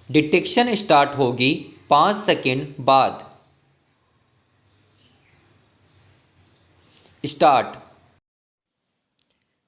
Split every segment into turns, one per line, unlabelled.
Detection start होगी 5 second बाद। Start.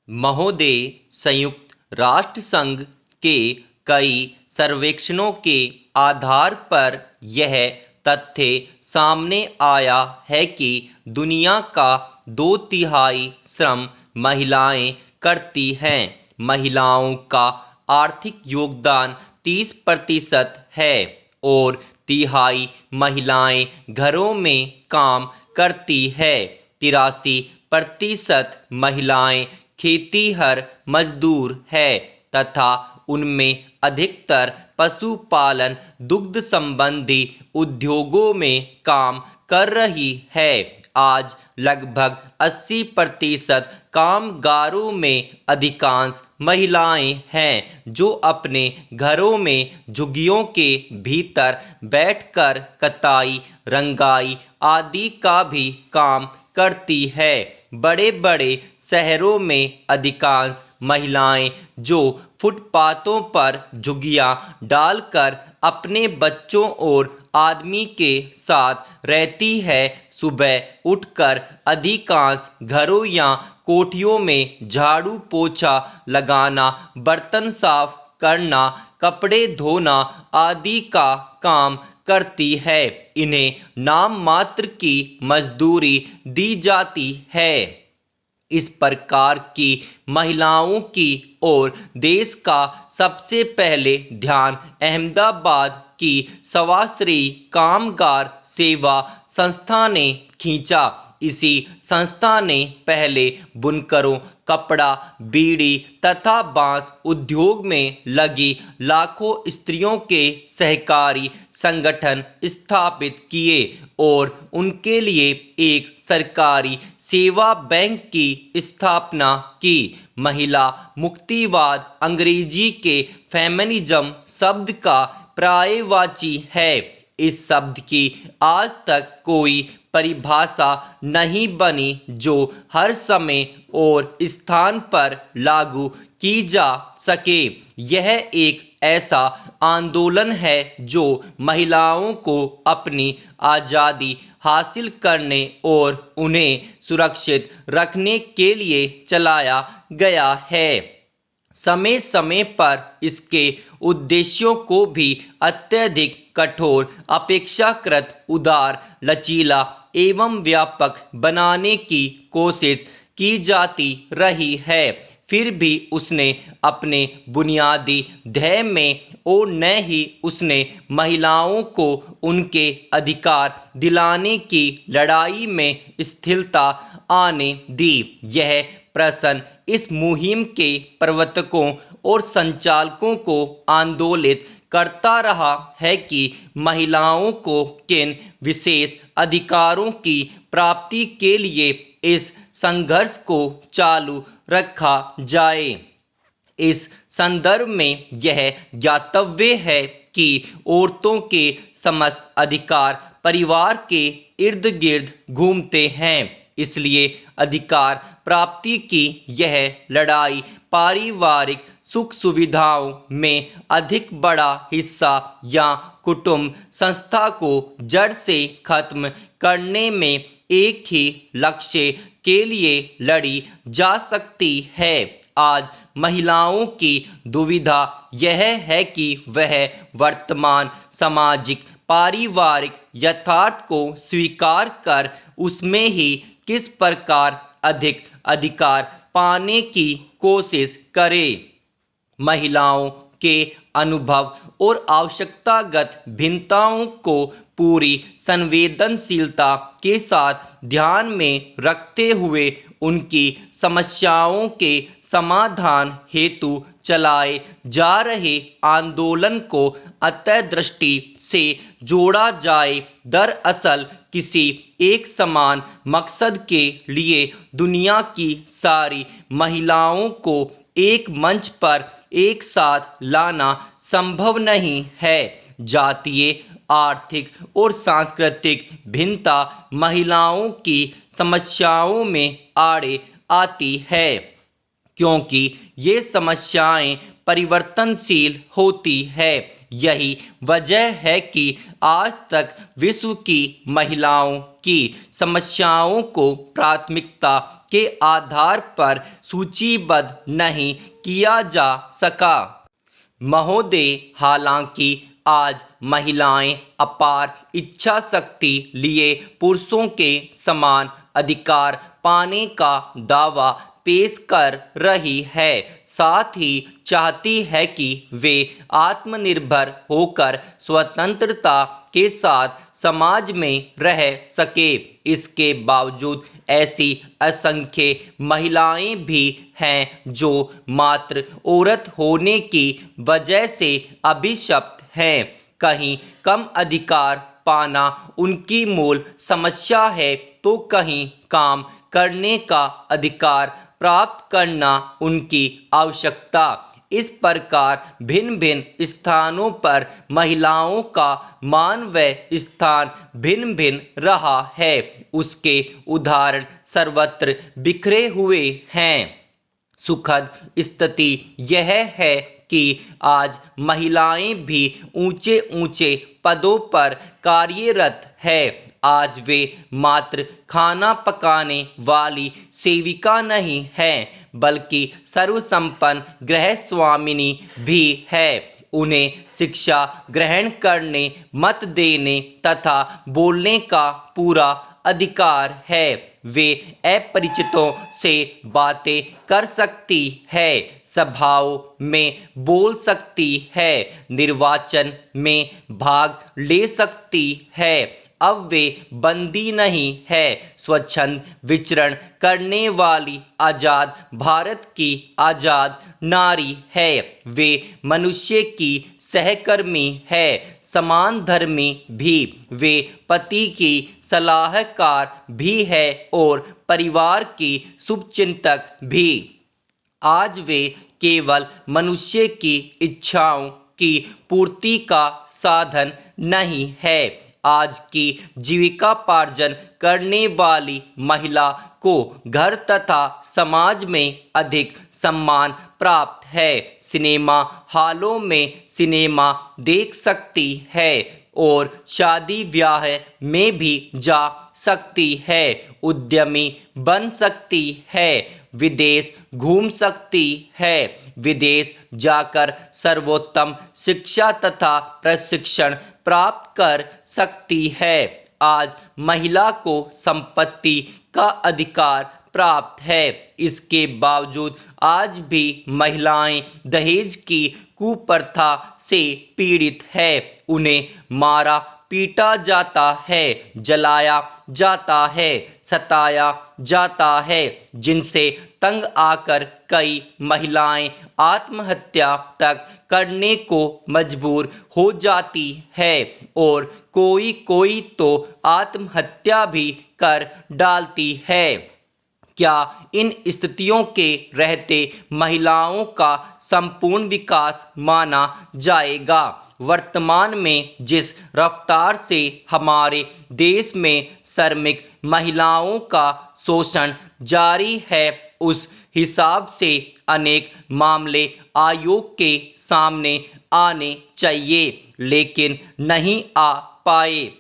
महोदय, संयुक्त राष्ट्र संघ के कई सर्वेक्षणों के आधार पर यह तथ्य सामने आया है कि दुनिया का 2/3 श्रम महिलाएं करती हैं। महिलाओं का आर्थिक योगदान 30% है और तिहाई महिलाएं घरों में काम करती है। 83% महिलाएं खेतीहर मजदूर है तथा उनमें अधिकतर पशुपालन दुग्ध संबंधी उद्योगों में काम कर रही है। आज लगभग 80% कामगारों में अधिकांश महिलाएं हैं जो अपने घरों में झुग्गियों के भीतर बैठकर कताई, रंगाई आदि का भी काम करती है। बड़े बड़े शहरों में अधिकांश महिलाएं जो फुटपाथों पर झुग्गियां डालकर अपने बच्चों और आदमी के साथ रहती है, सुबह उठकर अधिकांश घरों या कोठियों में झाड़ू पोछा लगाना, बर्तन साफ करना, कपड़े धोना आदि का काम करती है। इन्हें नाम मात्र की मजदूरी दी जाती है। इस प्रकार की महिलाओं की ओर देश का सबसे पहले ध्यान अहमदाबाद की स्वाश्रयी कामगार सेवा संस्था ने खींचा। इसी संस्था ने पहले बुनकरों, कपड़ा, बीड़ी तथा बांस उद्योग में लगी लाखों स्त्रियों के सहकारी संगठन स्थापित किए और उनके लिए एक सरकारी सेवा बैंक की स्थापना की। महिला मुक्तिवाद अंग्रेजी के फेमिनिज्म शब्द का पर्यायवाची है। इस शब्द की आज तक कोई परिभाषा नहीं बनी जो हर समय और स्थान पर लागू की जा सके। यह एक ऐसा आंदोलन है जो महिलाओं को अपनी आज़ादी हासिल करने और उन्हें सुरक्षित रखने के लिए चलाया गया है। समय समय पर इसके उद्देश्यों को भी अत्यधिक कठोर, अपेक्षाकृत उदार, लचीला एवं व्यापक बनाने की कोशिश की जाती रही है। फिर भी उसने अपने बुनियादी ध्येय में और न ही उसने महिलाओं को उनके अधिकार दिलाने की लड़ाई में स्थिरता आने दी। यह प्रश्न इस मुहिम के प्रवर्तकों और संचालकों को आंदोलित करता रहा है कि महिलाओं को किन विशेष अधिकारों की प्राप्ति के लिए इस संघर्ष को चालू रखा जाए। इस संदर्भ में यह ज्ञातव्य है कि औरतों के समस्त अधिकार परिवार के इर्द गिर्द घूमते हैं। इसलिए अधिकार प्राप्ति की यह लड़ाई पारिवारिक सुख सुविधाओं में अधिक बड़ा हिस्सा या कुटुंब संस्था को जड़ से खत्म करने में एक ही लक्ष्य के लिए लड़ी जा सकती है। आज महिलाओं की दुविधा यह है कि वह वर्तमान सामाजिक पारिवारिक यथार्थ को स्वीकार कर उसमें ही किस प्रकार अधिक अधिकार पाने की कोशिश करे। महिलाओं के अनुभव और आवश्यकतागत भिन्नताओं को पूरी संवेदनशीलता के साथ ध्यान में रखते हुए उनकी समस्याओं के समाधान हेतु चलाए जा रहे आंदोलन को अंतर्दृष्टि से जोड़ा जाए। दरअसल किसी एक समान मकसद के लिए दुनिया की सारी महिलाओं को एक मंच पर एक साथ लाना संभव नहीं है। जातीय, आर्थिक और सांस्कृतिक भिन्नता महिलाओं की समस्याओं में आड़े आती है क्योंकि ये समस्याएं परिवर्तनशील होती है। यही वजह है कि आज तक विश्व की महिलाओं की समस्याओं को प्राथमिकता के आधार पर सूचीबद्ध नहीं किया जा सका। महोदय, हालांकि आज महिलाएं अपार इच्छा शक्ति लिए पुरुषों के समान अधिकार पाने का दावा पेश कर रही है, साथ ही चाहती है कि वे आत्मनिर्भर होकर स्वतंत्रता के साथ समाज में रह सके। इसके बावजूद ऐसी असंख्य महिलाएं भी हैं जो मात्र औरत होने की वजह से अभिशप्त हैं। कहीं कम अधिकार पाना उनकी मूल समस्या है तो कहीं काम करने का अधिकार प्राप्त करना उनकी आवश्यकता। इस प्रकार भिन्न भिन्न स्थानों पर महिलाओं का मान व स्थान भिन्न भिन्न रहा है, उसके उदाहरण सर्वत्र बिखरे हुए हैं। सुखद स्थिति यह है कि आज महिलाएं भी ऊंचे ऊंचे पदों पर कार्यरत है। आज वे मात्र खाना पकाने वाली सेविका नहीं है, बल्कि सर्वसंपन्न गृहस्वामिनी भी है। उन्हें शिक्षा ग्रहण करने, मत देने तथा बोलने का पूरा अधिकार है। वे अपरिचितों से बातें कर सकती है, सभाओं में बोल सकती है, निर्वाचन में भाग ले सकती है। अब वे बंदी नहीं है, स्वच्छंद विचरण करने वाली आजाद भारत की आजाद नारी है। वे मनुष्य की सहकर्मी है, समान धर्मी भी। वे पति की सलाहकार भी है और परिवार की शुभचिंतक भी। आज वे केवल मनुष्य की इच्छाओं की पूर्ति का साधन नहीं है। आज की जीविकापार्जन करने वाली महिला को घर तथा समाज में अधिक सम्मान प्राप्त है। सिनेमा हॉलों में सिनेमा देख सकती है और शादी ब्याह में भी जा सकती है, उद्यमी बन सकती है, विदेश घूम सकती है, विदेश जाकर सर्वोत्तम शिक्षा तथा प्रशिक्षण प्राप्त कर सकती है। आज महिला को संपत्ति का अधिकार प्राप्त है। इसके बावजूद आज भी महिलाएं दहेज की कुप्रथा से पीड़ित है। उन्हें मारा पीटा जाता है, जलाया जाता है, सताया जाता है, जिनसे तंग आकर कई महिलाएं आत्महत्या तक करने को मजबूर हो जाती है और कोई कोई तो आत्महत्या भी कर डालती है। क्या इन स्थितियों के रहते महिलाओं का संपूर्ण विकास माना जाएगा? वर्तमान में जिस रफ्तार से हमारे देश में श्रमिक महिलाओं का शोषण जारी है, उस हिसाब से अनेक मामले आयोग के सामने आने चाहिए, लेकिन नहीं आ पाए।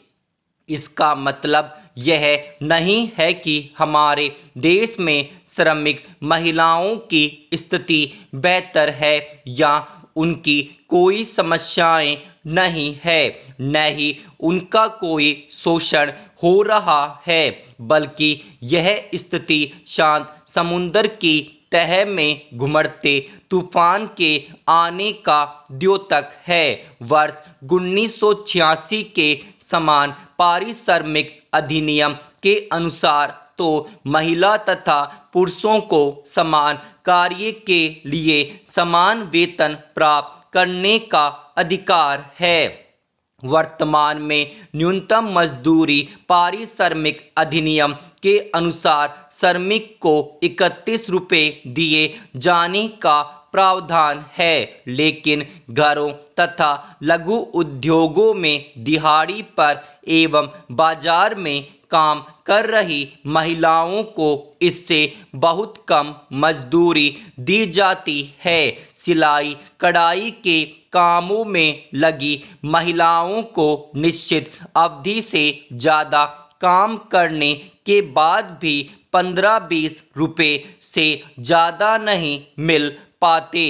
इसका मतलब यह नहीं है कि हमारे देश में श्रमिक महिलाओं की स्थिति बेहतर है या उनकी कोई समस्याएं नहीं है, न ही उनका कोई शोषण हो रहा है, बल्कि यह स्थिति शांत समुद्र की तह में घुमड़ते तूफान के आने का द्योतक है। वर्ष 1986 के समान पारिश्रमिक अधिनियम के अनुसार तो महिला तथा पुरुषों को समान कार्य के लिए समान वेतन प्राप्त करने का अधिकार है। वर्तमान में न्यूनतम मजदूरी पारिश्रमिक अधिनियम के अनुसार श्रमिक को 31 रुपये दिए जाने का प्रावधान है, लेकिन घरों तथा लघु उद्योगों में दिहाड़ी पर एवं बाजार में काम कर रही महिलाओं को इससे बहुत कम मजदूरी दी जाती है। सिलाई कढ़ाई के कामों में लगी महिलाओं को निश्चित अवधि से ज़्यादा काम करने के बाद भी 15-20 रुपए से ज़्यादा नहीं मिल पाते।